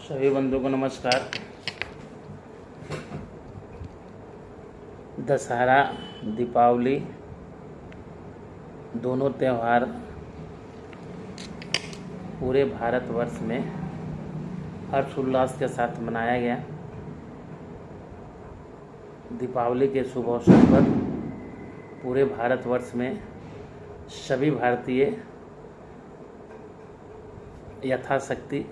सभी बंधुओं को नमस्कार। दशहरा, दीपावली दोनों त्यौहार पूरे भारतवर्ष में हर्षोल्लास के साथ मनाया गया। दीपावली के शुभ अवसर पर पूरे भारतवर्ष में सभी भारतीय यथाशक्ति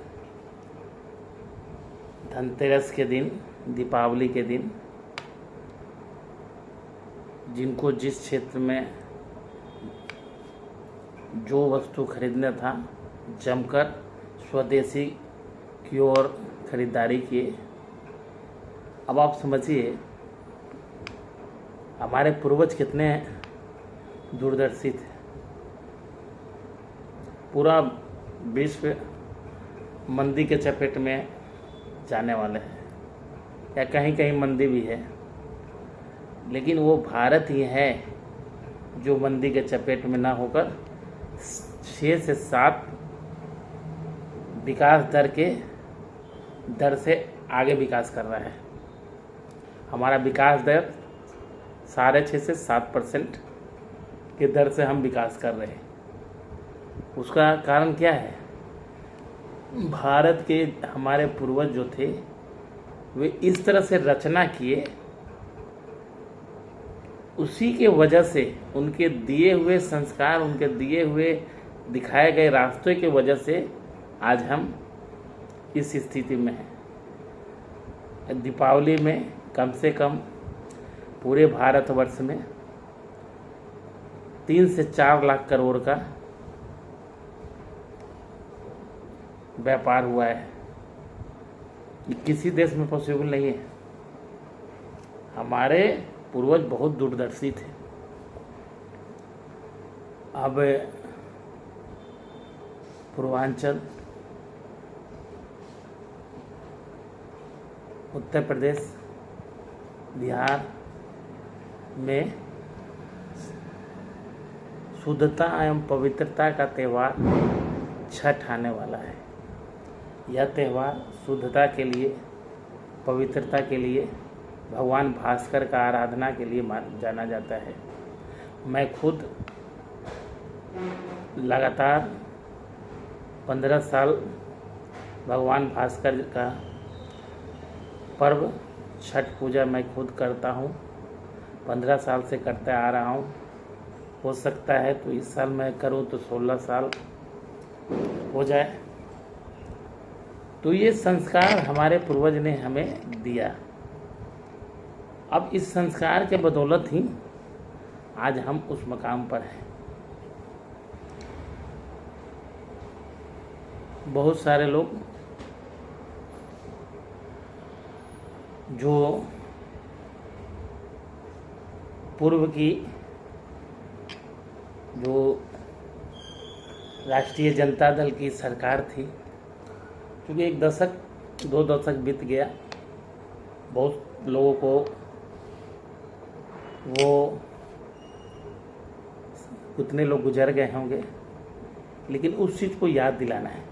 धनतेरस के दिन, दीपावली के दिन जिनको जिस क्षेत्र में जो वस्तु खरीदना था जमकर स्वदेशी की ओर खरीदारी किए। अब आप समझिए हमारे पूर्वज कितने दूरदर्शी थे। पूरा विश्व मंदी के चपेट में जाने वाले हैं या कहीं कहीं मंदी भी है, लेकिन वो भारत ही है जो मंदी के चपेट में ना होकर 6 से 7 विकास दर से आगे विकास कर रहा है। हमारा विकास दर 6.5 से 7% के दर से हम विकास कर रहे हैं। उसका कारण क्या है? भारत के हमारे पूर्वज जो थे वे इस तरह से रचना किए, उसी के वजह से उनके दिए हुए संस्कार, उनके दिए हुए दिखाए गए रास्ते के वजह से आज हम इस स्थिति में हैं। दीपावली में कम से कम पूरे भारतवर्ष में 3 से 4 लाख करोड़ का व्यापार हुआ है। ये किसी देश में पॉसिबल नहीं है। हमारे पूर्वज बहुत दूरदर्शी थे। अब पूर्वांचल, उत्तर प्रदेश, बिहार में शुद्धता एवं पवित्रता का त्यौहार छठ आने वाला है। यह त्यौहार शुद्धता के लिए, पवित्रता के लिए, भगवान भास्कर का आराधना के लिए जाना जाता है। मैं खुद लगातार 15 साल भगवान भास्कर का पर्व छठ पूजा मैं खुद करता हूँ। 15 साल से करता आ रहा हूँ। हो सकता है तो इस साल मैं करूँ तो 16 साल हो जाए। तो ये संस्कार हमारे पूर्वज ने हमें दिया। अब इस संस्कार के बदौलत ही आज हम उस मकाम पर हैं। बहुत सारे लोग जो पूर्व की जो राष्ट्रीय जनता दल की सरकार थी, क्योंकि 1 दशक 2 दशक बीत गया, बहुत लोगों को वो कितने लोग गुजर गए होंगे, लेकिन उस चीज़ को याद दिलाना है।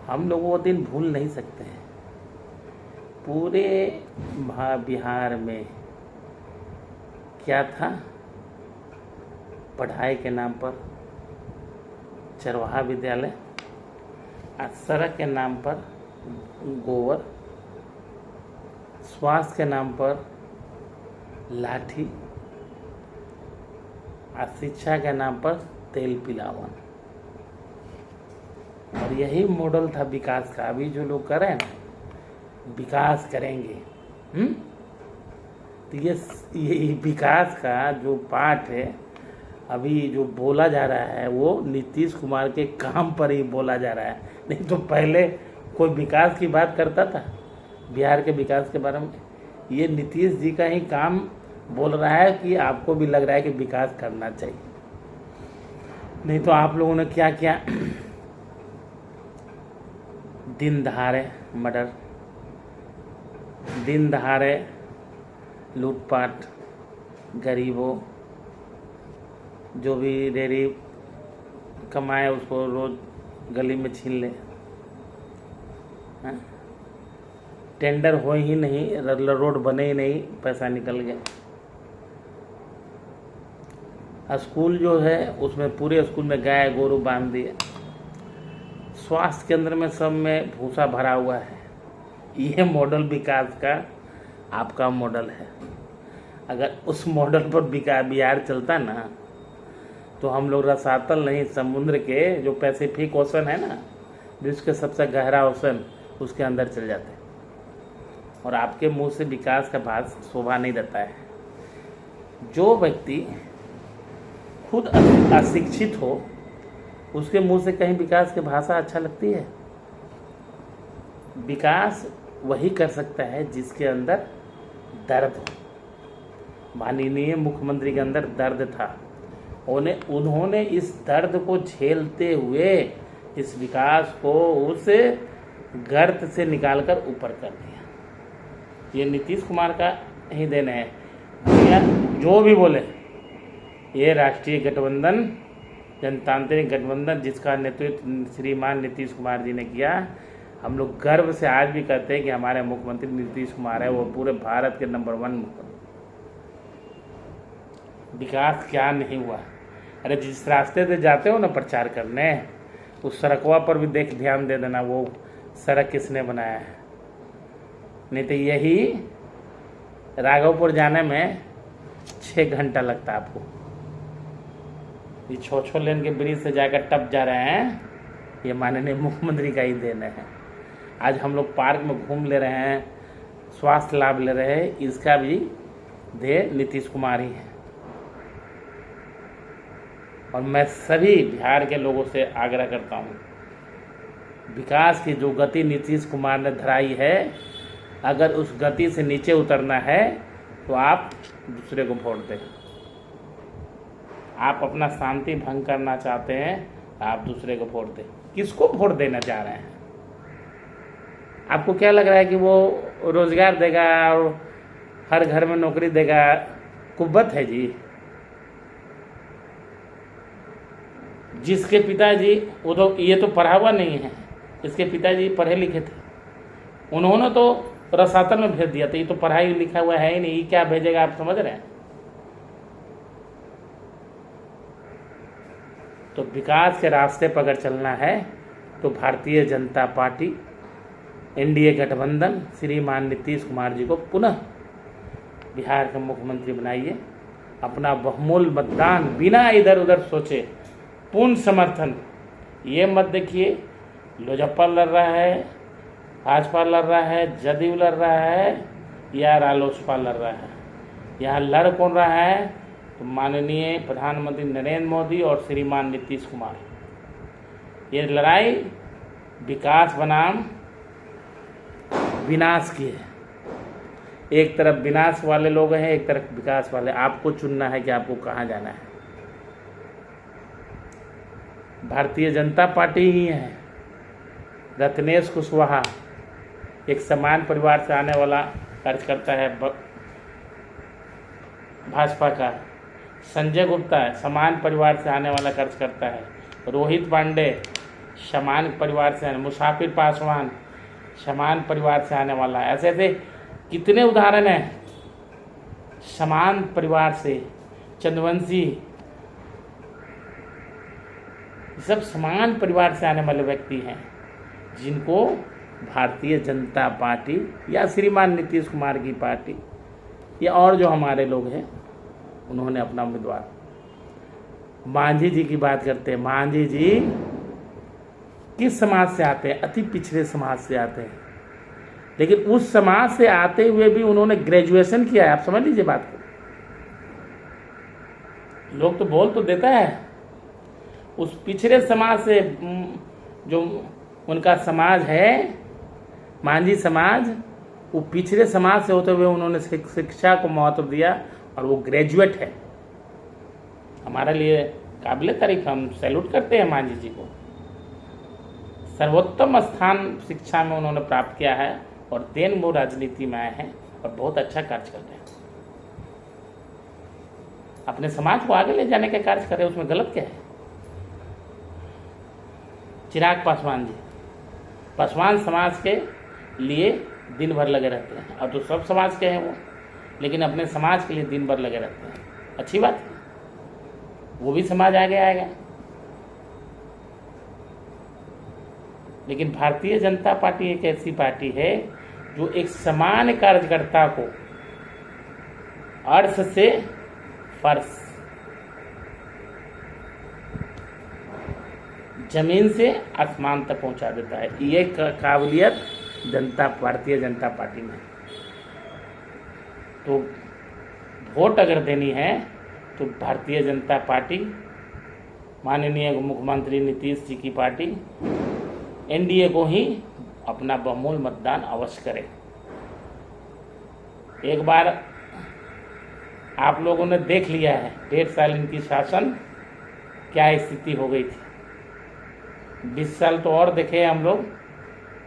हम लोग वो दिन भूल नहीं सकते हैं। पूरे बिहार में क्या था? पढ़ाई के नाम पर चरवाहा विद्यालय, सड़क के नाम पर गोबर, स्वास्थ्य के नाम पर लाठी, और शिक्षा के नाम पर तेल पिलावन। और यही मॉडल था विकास का। अभी जो लोग कर रहे हैं ना, विकास करेंगे, तो ये विकास का जो पाठ है अभी जो बोला जा रहा है वो नीतीश कुमार के काम पर ही बोला जा रहा है। नहीं तो पहले कोई विकास की बात करता था बिहार के विकास के बारे में? ये नीतीश जी का ही काम बोल रहा है कि आपको भी लग रहा है कि विकास करना चाहिए। नहीं तो आप लोगों ने क्या किया? दिन दहाड़े मर्डर, दिन दहाड़े लूटपाट, गरीबों जो भी डेरी कमाए उसको रोज गली में छीन ले। हाँ? टेंडर हो ही नहीं, रोड बने ही नहीं, पैसा निकल गया। स्कूल जो है उसमें पूरे स्कूल में गाय गोरू बांध दिए। स्वास्थ्य केंद्र में सब में भूसा भरा हुआ है। ये मॉडल विकास का आपका मॉडल है। अगर उस मॉडल पर बिहार चलता ना तो हम लोग रसातल नहीं, समुद्र के जो पैसिफिक ओशन है ना, विश्व के सबसे गहरा ओशन, उसके अंदर चल जाते। और आपके मुंह से विकास का बात शोभा नहीं देता है। जो व्यक्ति खुद अशिक्षित हो उसके मुंह से कहीं विकास की भाषा अच्छा लगती है? विकास वही कर सकता है जिसके अंदर दर्द हो। माननीय मुख्यमंत्री के अंदर दर्द था, उन्होंने इस दर्द को झेलते हुए इस विकास को उस गर्त से निकालकर ऊपर कर दिया। ये नीतीश कुमार का ही देन है। या जो भी बोले, ये राष्ट्रीय गठबंधन, जनतांत्रिक गठबंधन जिसका नेतृत्व श्रीमान नीतीश कुमार जी ने किया, हम लोग गर्व से आज भी कहते हैं कि हमारे मुख्यमंत्री नीतीश कुमार है, वो पूरे भारत के नंबर 1 मुख्यमंत्री। विकास क्या नहीं हुआ? अरे जिस रास्ते से जाते हो ना प्रचार करने, उस सड़कवा पर भी ध्यान दे देना, वो सड़क किसने बनाया है। नहीं तो यही राघवपुर जाने में 6 घंटा लगता आपको। ये 6 लेन के ब्रिज से जाकर टप जा रहे हैं, ये माननीय मुख्यमंत्री का ही देन है। आज हम लोग पार्क में घूम ले रहे हैं, स्वास्थ्य लाभ ले रहे हैं, इसका भी ध्येय नीतीश कुमार ही है। और मैं सभी बिहार के लोगों से आग्रह करता हूँ, विकास की जो गति नीतीश कुमार ने धराई है, अगर उस गति से नीचे उतरना है तो आप दूसरे को वोट दें। आप अपना शांति भंग करना चाहते हैं, आप दूसरे को वोट दें। किसको वोट देना चाह रहे हैं? आपको क्या लग रहा है कि वो रोजगार देगा और हर घर में नौकरी देगा? कुव्वत है जी। जिसके पिताजी, वो तो ये तो पढ़ा हुआ नहीं है, इसके पिताजी पढ़े लिखे थे, उन्होंने तो रसातल में भेज दिया। तो ये तो पढ़ाई लिखा हुआ है ही नहीं, ये क्या भेजेगा? आप समझ रहे हैं? तो विकास के रास्ते पर अगर चलना है तो भारतीय जनता पार्टी, एनडीए गठबंधन, श्रीमान नीतीश कुमार जी को पुनः बिहार का मुख्यमंत्री बनाइए। अपना बहुमूल्य मतदान बिना इधर उधर सोचे पूर्ण समर्थन। ये मत देखिए लोजपा लड़ रहा है, भाजपा लड़ रहा है, जदयू लड़ रहा है या रालोसपा लड़ रहा है। यहाँ लड़ कौन रहा है? तो माननीय प्रधानमंत्री नरेंद्र मोदी और श्रीमान नीतीश कुमार। ये लड़ाई विकास बनाम विनाश की है। एक तरफ विनाश वाले लोग हैं, एक तरफ विकास वाले। आपको चुनना है कि आपको कहाँ जाना है। भारतीय जनता पार्टी ही है। रत्नेश कुशवाहा एक समान परिवार से आने वाला कार्यकर्ता है भाजपा का। संजय गुप्ता समान परिवार से आने वाला कार्यकर्ता है। रोहित पांडे समान परिवार से, मुसाफिर पासवान समान परिवार से आने वाला है। ऐसे ऐसे कितने उदाहरण हैं समान परिवार से। चंद्रवंशी, सब समान परिवार से आने वाले व्यक्ति हैं जिनको भारतीय जनता पार्टी या श्रीमान नीतीश कुमार की पार्टी या और जो हमारे लोग हैं उन्होंने अपना उम्मीदवार। मांझी जी की बात करते हैं। मांझी जी किस समाज से आते हैं? अति पिछड़े समाज से आते हैं, लेकिन उस समाज से आते हुए भी उन्होंने ग्रेजुएशन किया है। आप समझ लीजिए बात को। लोग तो बोल तो देता है, उस पिछड़े समाज से जो उनका समाज है मांझी समाज, वो पिछड़े समाज से होते हुए उन्होंने शिक्षा को महत्व दिया और वो ग्रेजुएट है। हमारे लिए काबिले तारीफ, हम सैल्यूट करते हैं मांझी जी को। सर्वोत्तम स्थान शिक्षा में उन्होंने प्राप्त किया है और देन वो राजनीति में आए हैं और बहुत अच्छा कार्य कर रहे हैं। अपने समाज को आगे ले जाने का कार्य कर रहे हैं, उसमें गलत क्या है? चिराग पासवान जी पासवान समाज के लिए दिन भर लगे रहते हैं। अब तो सब समाज के हैं वो, लेकिन अपने समाज के लिए दिन भर लगे रहते हैं। अच्छी बात है, वो भी समाज आगे आएगा। लेकिन भारतीय जनता पार्टी एक ऐसी पार्टी है जो एक समान कार्यकर्ता को अर्श से फर्श, जमीन से आसमान तक पहुंचा देता है। ये काबिलियत भारतीय जनता पार्टी में। तो वोट अगर देनी है तो भारतीय जनता पार्टी, माननीय मुख्यमंत्री नीतीश जी की पार्टी, एनडीए को ही अपना बहुमूल्य मतदान अवश्य करें। एक बार आप लोगों ने देख लिया है 1.5 साल इनकी शासन क्या स्थिति हो गई थी। 20 साल तो और देखे हम लोग,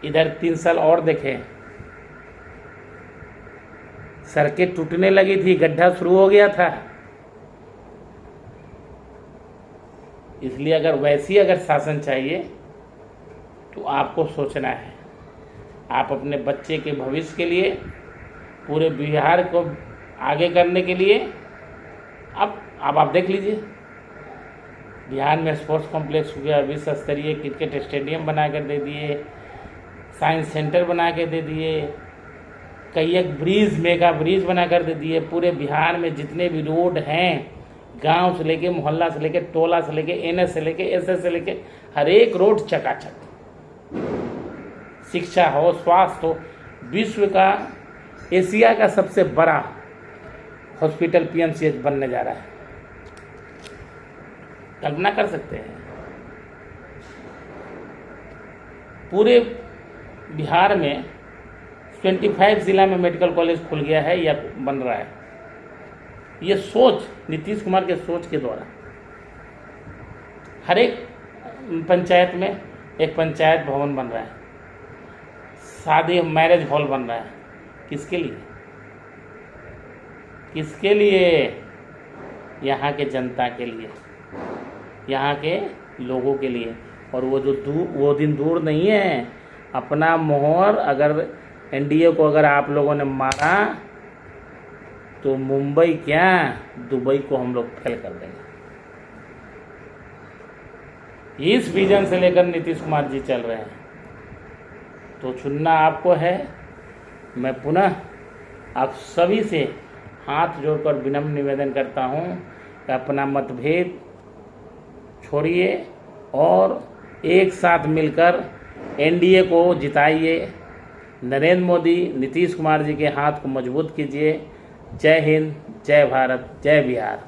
इधर 3 साल और देखे। सड़कें टूटने लगी थी, गड्ढा शुरू हो गया था। इसलिए अगर शासन चाहिए तो आपको सोचना है, आप अपने बच्चे के भविष्य के लिए, पूरे बिहार को आगे करने के लिए। अब आप देख लीजिए, बिहार में स्पोर्ट्स कॉम्प्लेक्स हो गया, विश्व स्तरीय क्रिकेट स्टेडियम बना कर दे दिए, साइंस सेंटर बना के दे दिए, कई एक ब्रिज, मेगा ब्रिज बना कर दे दिए। पूरे बिहार में जितने भी रोड हैं, गांव से लेके, मोहल्ला से लेके, टोला से लेके, एनएस से लेके, एसएस से लेके, हर एक रोड चकाचक। शिक्षा हो, स्वास्थ्य हो, विश्व का, एशिया का सबसे बड़ा हॉस्पिटल पीएमसीएच बनने जा रहा है। कल्पना कर सकते हैं, पूरे बिहार में 25 जिला में मेडिकल कॉलेज खुल गया है या बन रहा है। ये सोच नीतीश कुमार के सोच के द्वारा हर एक पंचायत में एक पंचायत भवन बन रहा है, शादी मैरिज हॉल बन रहा है। किसके लिए? किसके लिए? यहाँ के जनता के लिए, यहाँ के लोगों के लिए। और वो दिन दूर नहीं है। अपना मोहर अगर एनडीए को आप लोगों ने मारा तो मुंबई क्या, दुबई को हम लोग फेल कर देंगे। इस विजन से लेकर नीतीश कुमार जी चल रहे हैं। तो चुनना आपको है। मैं पुनः आप सभी से हाथ जोड़कर विनम्र निवेदन करता हूं कि अपना मतभेद छोड़िए और एक साथ मिलकर एनडीए को जिताइए। नरेंद्र मोदी, नीतीश कुमार जी के हाथ को मजबूत कीजिए। जय हिंद, जय भारत, जय बिहार।